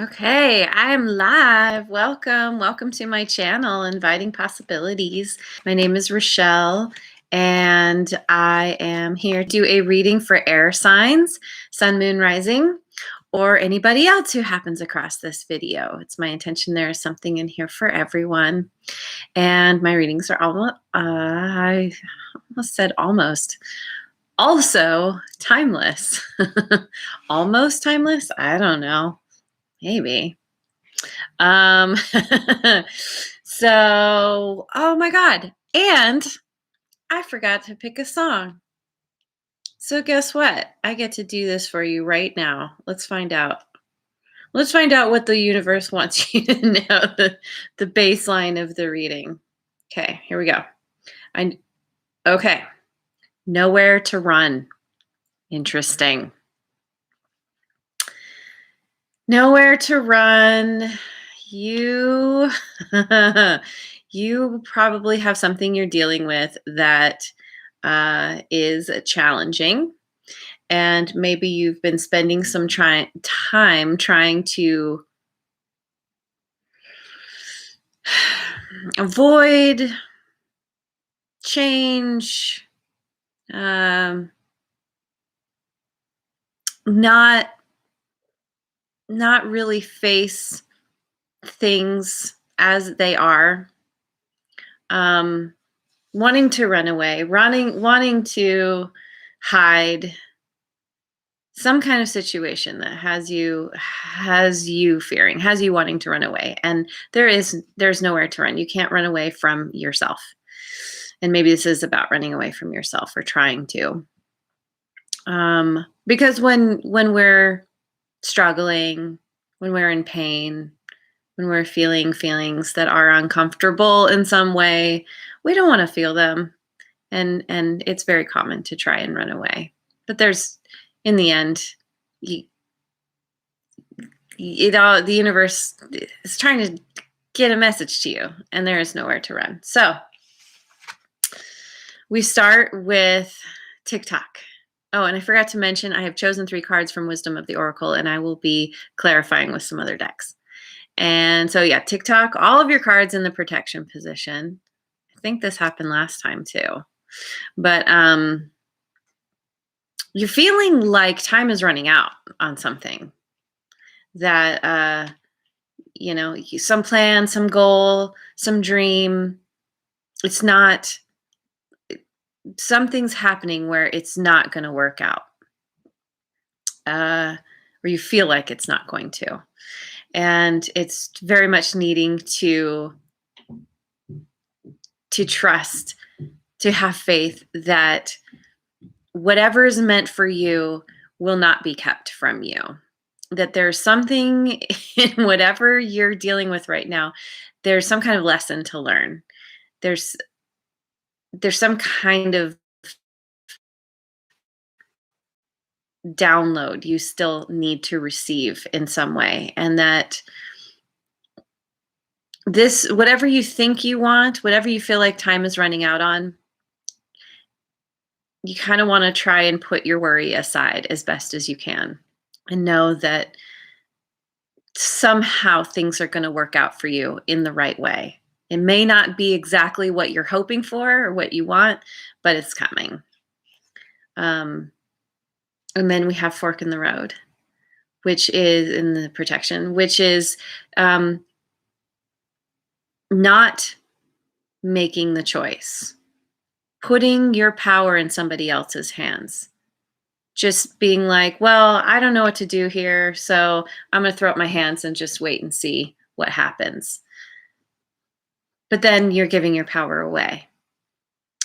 Okay, I'm live. Welcome to my channel, Inviting Possibilities. My name is Rochelle, and I am here to do a reading for air signs, sun, moon, rising, or anybody else who happens across this video. It's my intention there is something in here for everyone. And my readings are almost, I almost said almost, also timeless. Almost timeless? I don't know. Maybe. Um, oh my God. And I forgot to pick a song. So guess what? I get to do this for you right now. Let's find out. Let's find out what the universe wants you to know, the baseline of the reading. Okay, here we go. Okay. Nowhere to run. Interesting. Nowhere to run. You you probably have something you're dealing with that is challenging, and maybe you've been spending some time trying to avoid change, not really face things as they are. Wanting to run away, wanting to hide some kind of situation that has you fearing, has you wanting to run away. And there's nowhere to run. You can't run away from yourself. And maybe this is about running away from yourself or trying to. Because when we're struggling, when we're in pain, when we're feeling feelings that are uncomfortable in some way, we don't want to feel them. And it's very common to try and run away. But in the end, the universe is trying to get a message to you, and there is nowhere to run. So we start with TikTok. Oh, and I forgot to mention, I have chosen 3 cards from Wisdom of the Oracle, and I will be clarifying with some other decks. And so, yeah, TikTok, all of your cards in the protection position. I think this happened last time too. But you're feeling like time is running out on something that, some plan, some goal, some dream. Something's happening where it's not going to work out, or you feel like it's not going to. And it's very much needing to trust, to have faith that whatever is meant for you will not be kept from you. That there's something in whatever you're dealing with right now, there's some kind of lesson to learn. There's some kind of download you still need to receive in some way. And that whatever you think you want, whatever you feel like time is running out on, you kind of want to try and put your worry aside as best as you can and know that somehow things are going to work out for you in the right way. It may not be exactly what you're hoping for or what you want, but it's coming. And then we have fork in the road, which is in the protection, which is not making the choice, putting your power in somebody else's hands. Just being like, well, I don't know what to do here, so I'm going to throw up my hands and just wait and see what happens. But then you're giving your power away.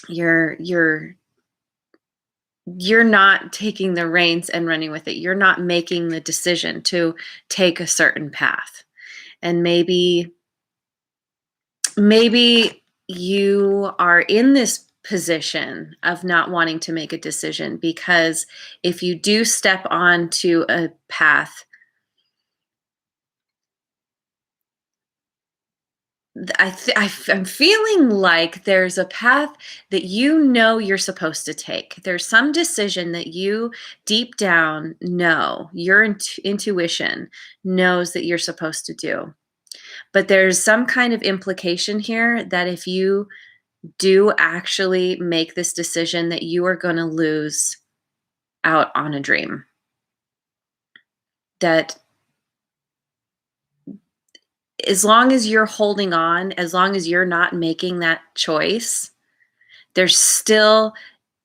You're not taking the reins and running with it. You're not making the decision to take a certain path. And maybe you are in this position of not wanting to make a decision because if you do step onto a path I'm feeling like there's a path that you know you're supposed to take. There's some decision that you deep down know, your intuition knows that you're supposed to do. But there's some kind of implication here that if you do actually make this decision, that you are going to lose out on a dream. That as long as you're holding on, as long as you're not making that choice, there's still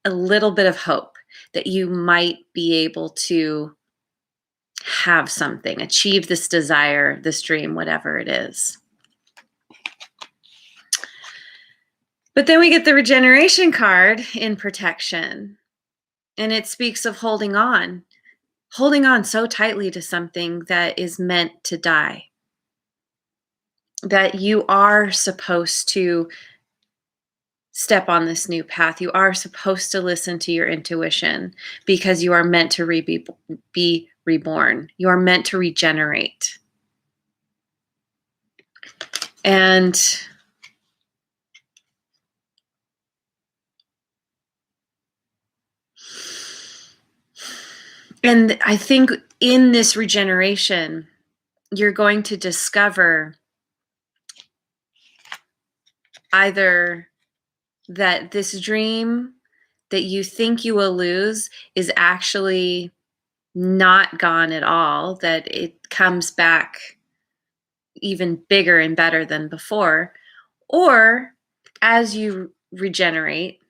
a little bit of hope that you might be able to have something, achieve this desire, this dream, whatever it is. But then we get the regeneration card in protection, and it speaks of holding on so tightly to something that is meant to die, that you are supposed to step on this new path. You are supposed to listen to your intuition because you are meant to be reborn. You are meant to regenerate. And I think in this regeneration, you're going to discover either that this dream that you think you will lose is actually not gone at all, that it comes back even bigger and better than before. Or as you regenerate,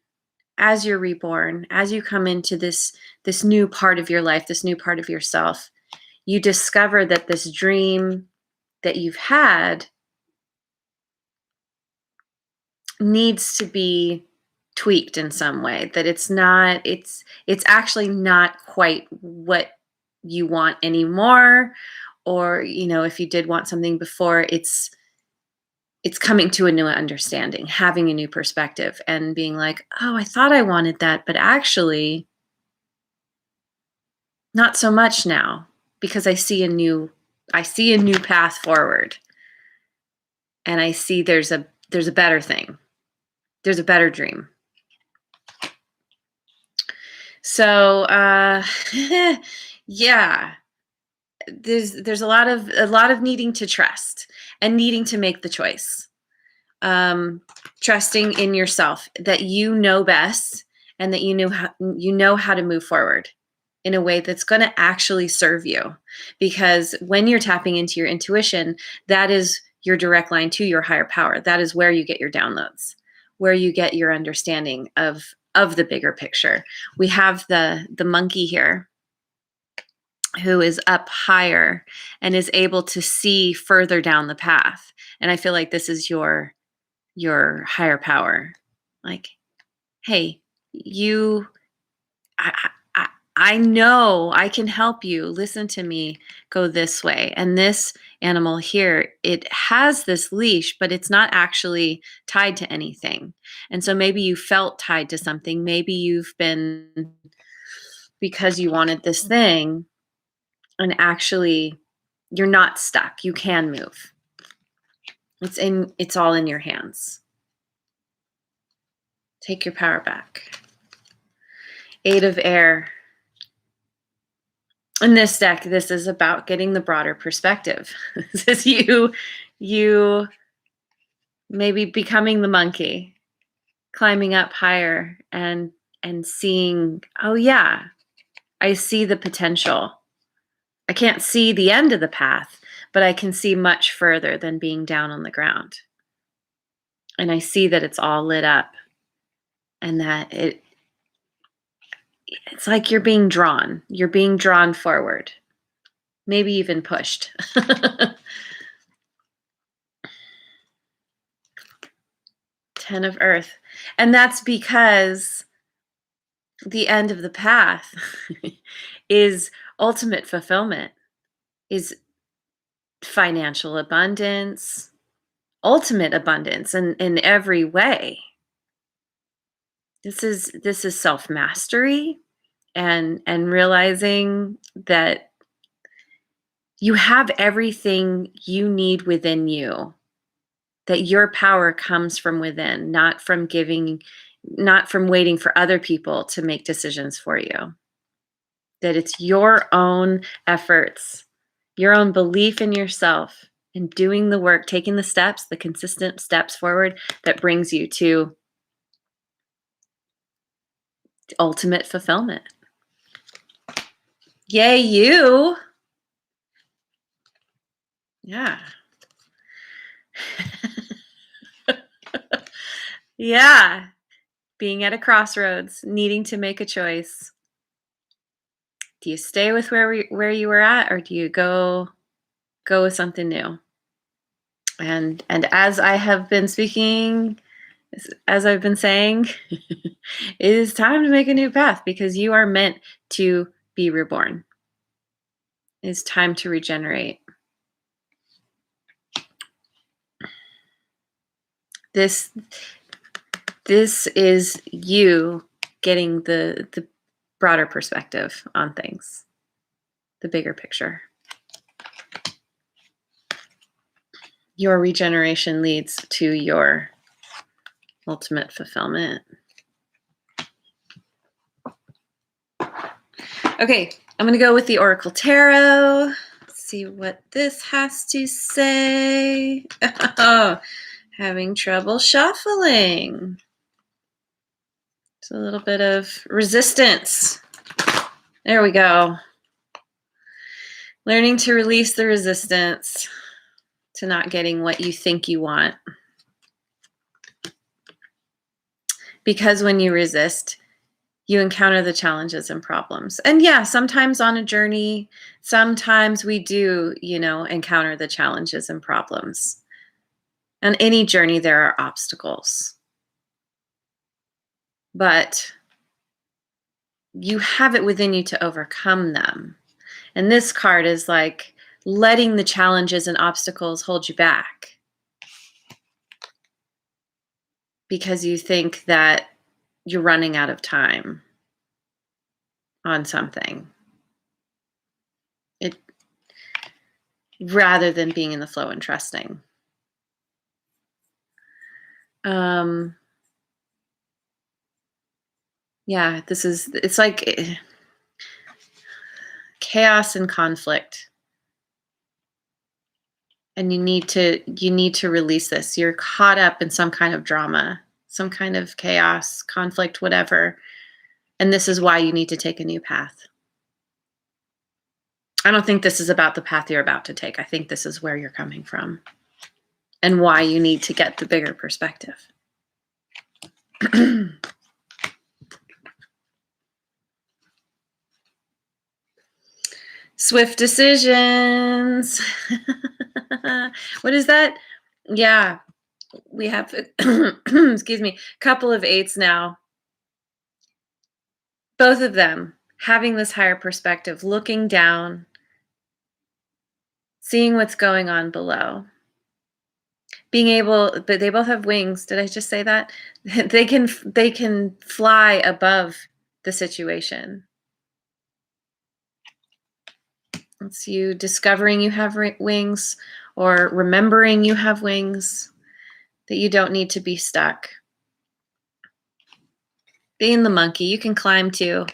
as you're reborn, as you come into this new part of your life, this new part of yourself, you discover that this dream that you've had needs to be tweaked in some way, that it's actually not quite what you want anymore. Or, if you did want something before, it's coming to a new understanding, having a new perspective, and being like, oh, I thought I wanted that, but actually not so much now, because I see a new path forward. And I see there's a better thing. There's a better dream. So, yeah, there's a lot of needing to trust and needing to make the choice. Trusting in yourself that you know best, and that you know how to move forward in a way that's going to actually serve you. Because when you're tapping into your intuition, that is your direct line to your higher power. That is where you get your downloads, where you get your understanding of the bigger picture. We have the monkey here who is up higher and is able to see further down the path. And I feel like this is your higher power. Like, hey, I know I can help you. Listen to me. Go this way. And this animal here, it has this leash, but it's not actually tied to anything. And so maybe you felt tied to something. Maybe you've been, because you wanted this thing, and actually you're not stuck. You can move. It's all in your hands. Take your power back. 8 of Air. In this deck, this is about getting the broader perspective. This is you maybe becoming the monkey, climbing up higher and seeing, oh yeah, I see the potential. I can't see the end of the path, but I can see much further than being down on the ground. And I see that it's all lit up, and that it's like you're being drawn forward, maybe even pushed. 10 of Earth. And that's because the end of the path is ultimate fulfillment, is financial abundance, ultimate abundance in every way. This is self-mastery, and realizing that you have everything you need within you that your power comes from within, not from waiting for other people to make decisions for you. That it's your own efforts, your own belief in yourself, and doing the work, taking the steps, the consistent steps forward that brings you to ultimate fulfillment. Yay, you. Yeah. Yeah. Being at a crossroads, needing to make a choice. Do you stay with where you were at, or do you go with something new? And as I have been speaking, as I've been saying, it is time to make a new path because you are meant to be reborn. It is time to regenerate. This is you getting the broader perspective on things, the bigger picture. Your regeneration leads to your ultimate fulfillment. Okay, I'm going to go with the Oracle Tarot. Let's see what this has to say. Oh, having trouble shuffling. It's a little bit of resistance. There we go. Learning to release the resistance to not getting what you think you want. Because when you resist, you encounter the challenges and problems. And yeah, sometimes on a journey, sometimes we do, encounter the challenges and problems. On any journey, there are obstacles. But you have it within you to overcome them. And this card is like letting the challenges and obstacles hold you back. Because you think that you're running out of time on something. Rather than being in the flow and trusting. Yeah, it's like chaos and conflict. And you need to release this. You're caught up in some kind of drama, some kind of chaos, conflict, whatever. And this is why you need to take a new path. I don't think this is about the path you're about to take. I think this is where you're coming from and why you need to get the bigger perspective. Swift decisions. What is that? Yeah, we have, excuse me, a couple of 8s now. Both of them having this higher perspective, looking down, seeing what's going on below. Being able, but they both have wings. Did I just say that? They can fly above the situation. It's you discovering you have wings or remembering you have wings, that you don't need to be stuck. Being the monkey, you can climb too.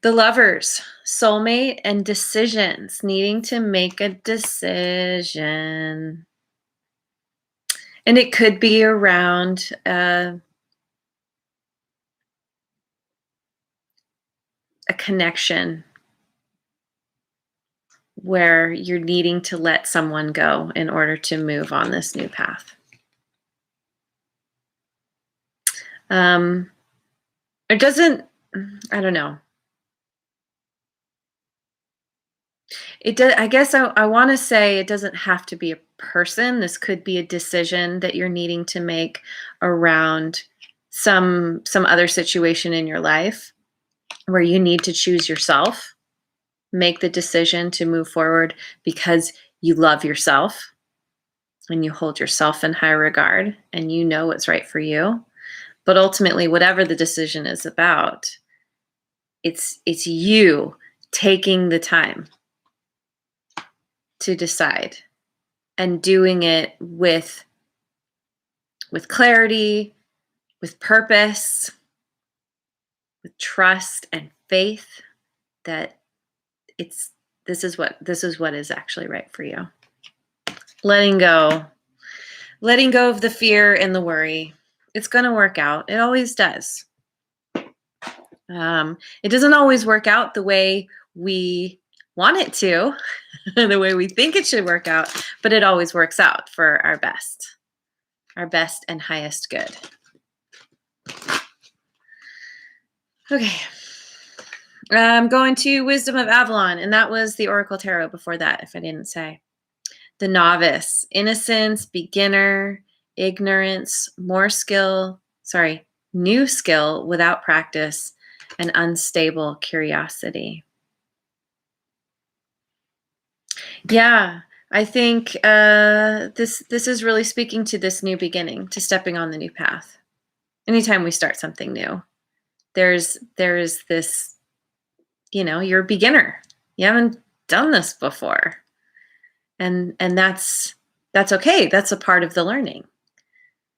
The Lovers, soulmate and decisions, needing to make a decision. And it could be around a connection where you're needing to let someone go in order to move on this new path. It doesn't, I don't know. It does. I guess I want to say it doesn't have to be a person. This could be a decision that you're needing to make around some other situation in your life where you need to choose yourself, make the decision to move forward because you love yourself and you hold yourself in high regard and you know what's right for you. But ultimately, whatever the decision is about, it's you taking the time to decide, and doing it with clarity, with purpose, with trust and faith that this is what is actually right for you. Letting go of the fear and the worry. It's going to work out. It always does. It doesn't always work out the way we want it to, the way we think it should work out, but it always works out for our best and highest good. Okay. I'm going to Wisdom of Avalon, and that was the Oracle Tarot before that, if I didn't say. The Novice, innocence, beginner, ignorance, new skill without practice, and unstable curiosity. Yeah, I think this is really speaking to this new beginning, to stepping on the new path. Anytime we start something new, there's this, you're a beginner. You haven't done this before. And that's okay. That's a part of the learning.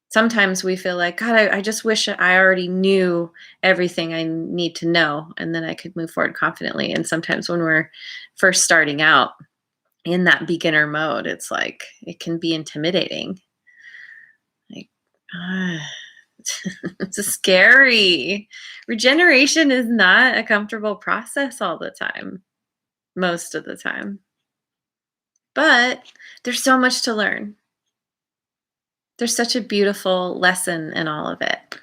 Sometimes we feel like, God, I just wish I already knew everything I need to know, and then I could move forward confidently. And sometimes when we're first starting out in that beginner mode, it's like, it can be intimidating. Like, it's scary. Regeneration is not a comfortable process all the time, most of the time. But there's so much to learn. There's such a beautiful lesson in all of it.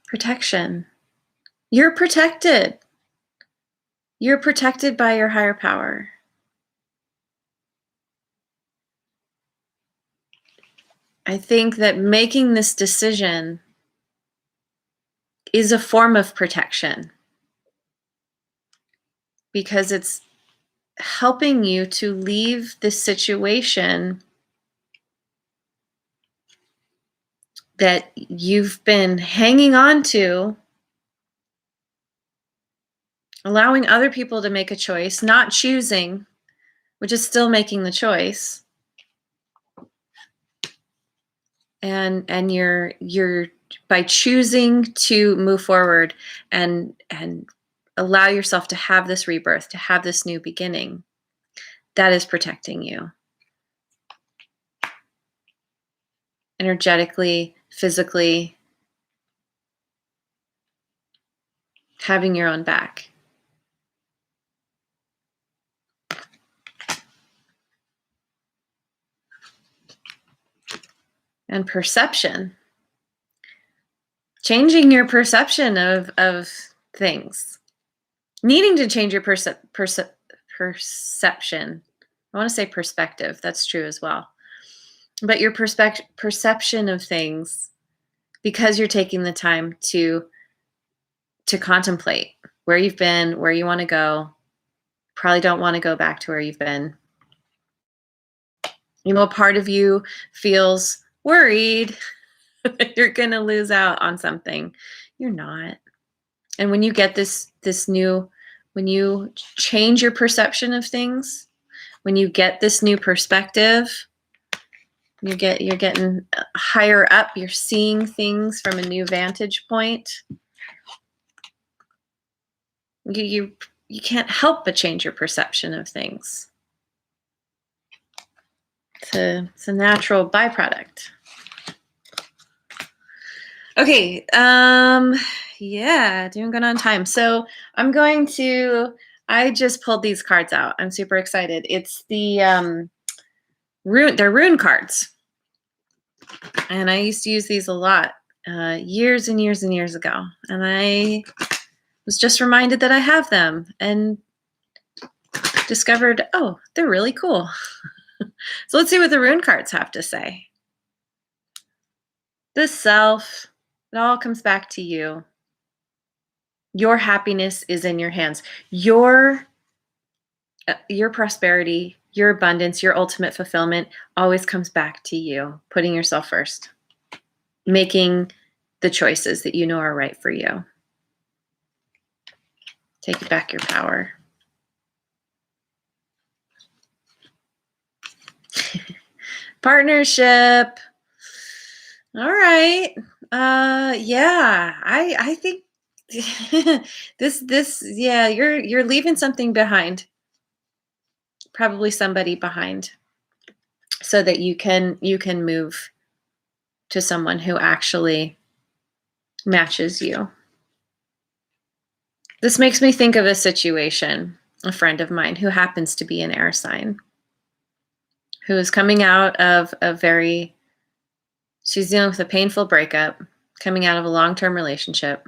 Protection. You're protected. You're protected by your higher power. I think that making this decision is a form of protection, because it's helping you to leave this situation that you've been hanging on to, allowing other people to make a choice, not choosing, which is still making the choice. And you're by choosing to move forward and allow yourself to have this rebirth, to have this new beginning, that is protecting you. Energetically, physically, having your own back. And perception. Changing your perception of things. Needing to change your perception. I want to say perspective. That's true as well. But your perception of things, because you're taking the time to contemplate where you've been, where you want to go. Probably don't want to go back to where you've been. A part of you feels worried that you're going to lose out on something. You're not. And when you get this new, when you change your perception of things, when you get this new perspective, you're getting higher up, you're seeing things from a new vantage point. You can't help but change your perception of things. It's a natural byproduct. Okay, yeah, doing good on time. So I just pulled these cards out. I'm super excited. It's the they're rune cards. And I used to use these a lot years and years and years ago. And I was just reminded that I have them and discovered, oh, they're really cool. So let's see what the rune cards have to say. The Self, it all comes back to you. Your happiness is in your hands. Your prosperity, your abundance, your ultimate fulfillment always comes back to you. Putting yourself first. Making the choices that you know are right for you. Take back your power. Partnership. All right. Yeah, I think yeah, you're leaving something behind. Probably somebody behind, so that you can move to someone who actually matches you. This makes me think of a situation, a friend of mine who happens to be an air sign, who is coming out of she's dealing with a painful breakup, coming out of a long-term relationship.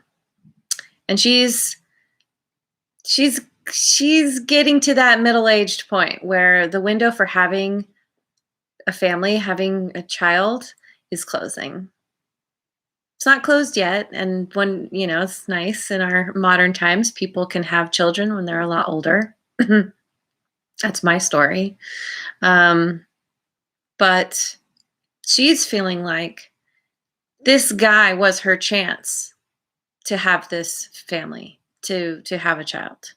And she's getting to that middle-aged point where the window for having a family, having a child, is closing. It's not closed yet. And when, it's nice in our modern times, people can have children when they're a lot older. That's my story. But she's feeling like this guy was her chance to have this family, to have a child.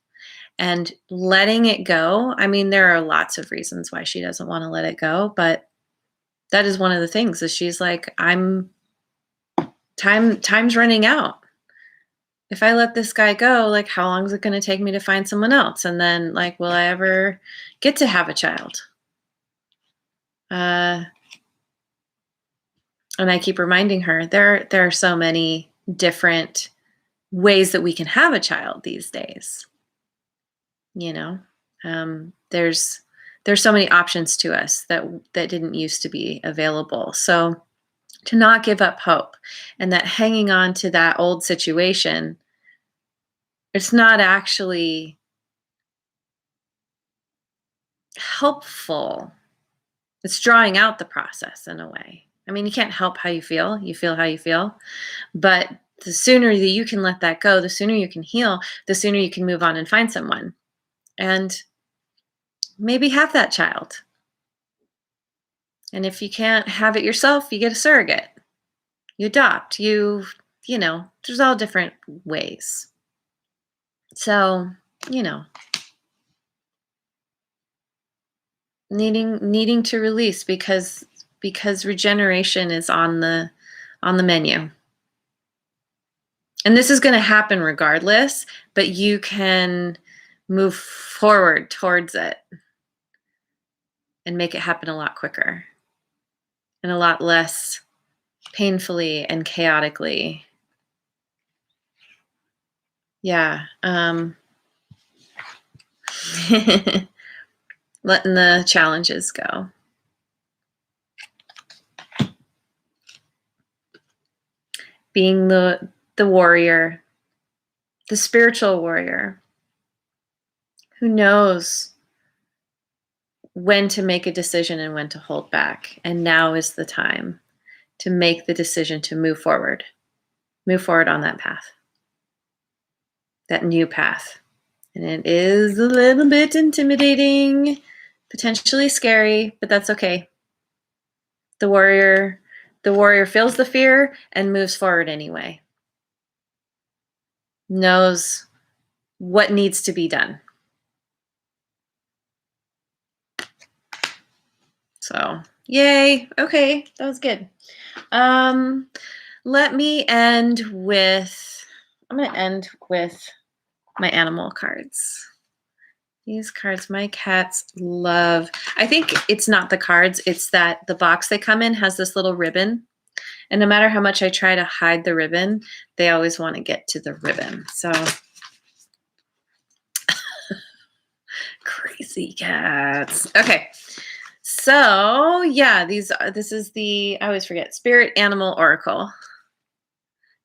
And letting it go, I mean, there are lots of reasons why she doesn't want to let it go, but that is one of the things, is she's like, time's running out. If I let this guy go, like, how long is it going to take me to find someone else? And then, like, will I ever get to have a child? And I keep reminding her, there are so many different ways that we can have a child these days. There's so many options to us that didn't used to be available. So to not give up hope, and that hanging on to that old situation, it's not actually helpful. It's drawing out the process in a way. I mean, you can't help how you feel. You feel how you feel. But the sooner that you can let that go, the sooner you can heal, the sooner you can move on and find someone. And maybe have that child. And if you can't have it yourself, you get a surrogate. You adopt. There's all different ways. So, needing to release, because regeneration is on the menu. And this is going to happen regardless, but you can move forward towards it and make it happen a lot quicker and a lot less painfully and chaotically. Yeah. Letting the challenges go. Being the warrior, the spiritual warrior, who knows when to make a decision and when to hold back. And now is the time to make the decision to move forward on that path, that new path. And it is a little bit intimidating, potentially scary, but that's okay. The warrior feels the fear and moves forward anyway. Knows what needs to be done. So, yay. Okay, that was good. Let me end with, I'm going to end with my animal cards. These cards my cats love. I think it's not the cards, it's that the box they come in has this little ribbon. And no matter how much I try to hide the ribbon, they always want to get to the ribbon. So, crazy cats. Okay. So, yeah, this is the, I always forget, Spirit Animal Oracle.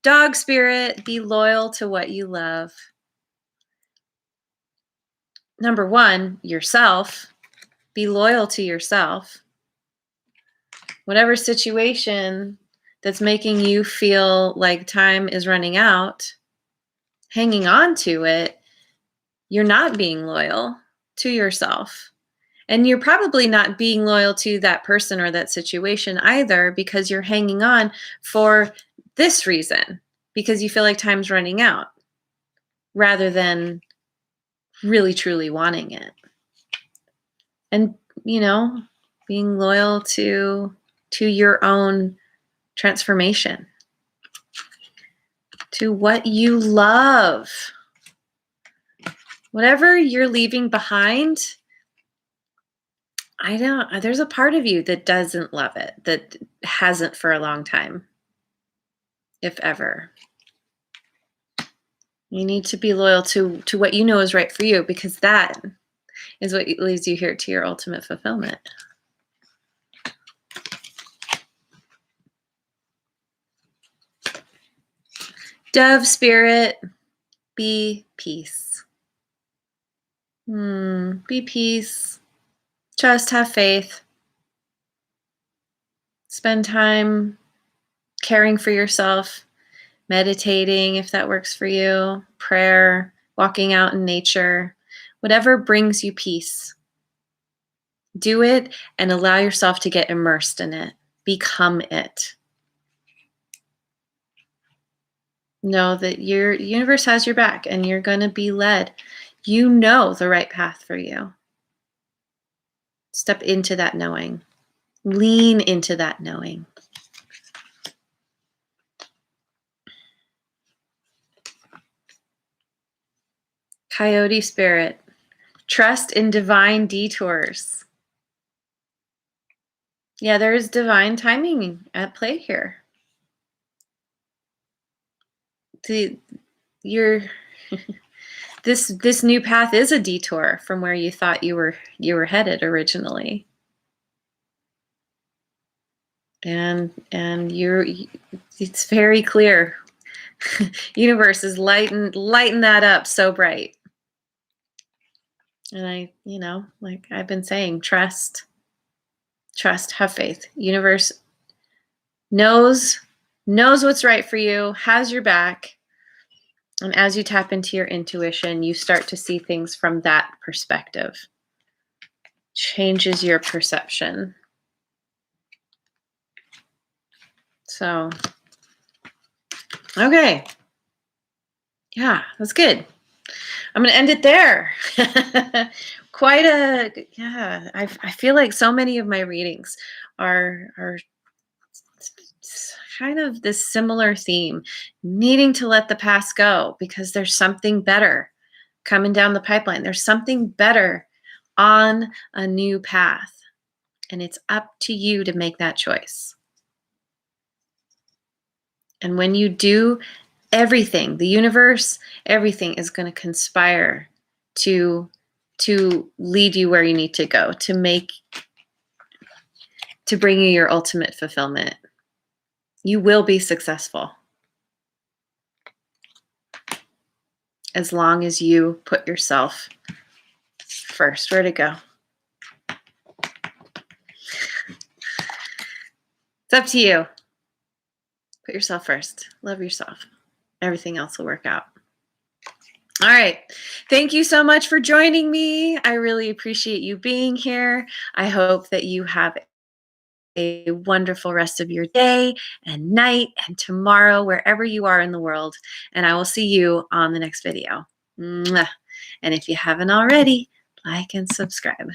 Dog spirit, be loyal to what you love. Number one, yourself. Be loyal to yourself. Whatever situation that's making you feel like time is running out, hanging on to it, you're not being loyal to yourself. And you're probably not being loyal to that person or that situation either, because you're hanging on for this reason, because you feel like time's running out, rather than really truly wanting it. And, being loyal to your own transformation, to what you love. Whatever you're leaving behind, there's a part of you that doesn't love it, that hasn't for a long time, if ever. You need to be loyal to what you know is right for you, because that is what leads you here to your ultimate fulfillment. Dove spirit, be peace. Be peace. Trust, have faith. Spend time caring for yourself, meditating if that works for you, prayer, walking out in nature, whatever brings you peace. Do it and allow yourself to get immersed in it. Become it. Know that your universe has your back and you're going to be led. You know the right path for you. Step into that knowing. Lean into that knowing. Coyote spirit, trust in divine detours. Yeah, there is divine timing at play here. This new path is a detour from where you thought you were headed originally. And it's very clear. Universe is lighten that up so bright. And like I've been saying, trust, have faith. Universe knows what's right for you, has your back. And as you tap into your intuition, you start to see things from that perspective. Changes your perception. So, okay. Yeah, that's good. I'm going to end it there. I feel like so many of my readings are kind of this similar theme, needing to let the past go because there's something better coming down the pipeline. There's something better on a new path, and it's up to you to make that choice. And when you do, everything, the universe, everything is going to conspire to lead you where you need to go, to bring you your ultimate fulfillment. You will be successful as long as you put yourself first. Where'd it go? It's up to you. Put yourself first. Love yourself. Everything else will work out. All right. Thank you so much for joining me. I really appreciate you being here. I hope that you have a wonderful rest of your day and night and tomorrow, wherever you are in the world. And I will see you on the next video. Mwah. And if you haven't already, like and subscribe.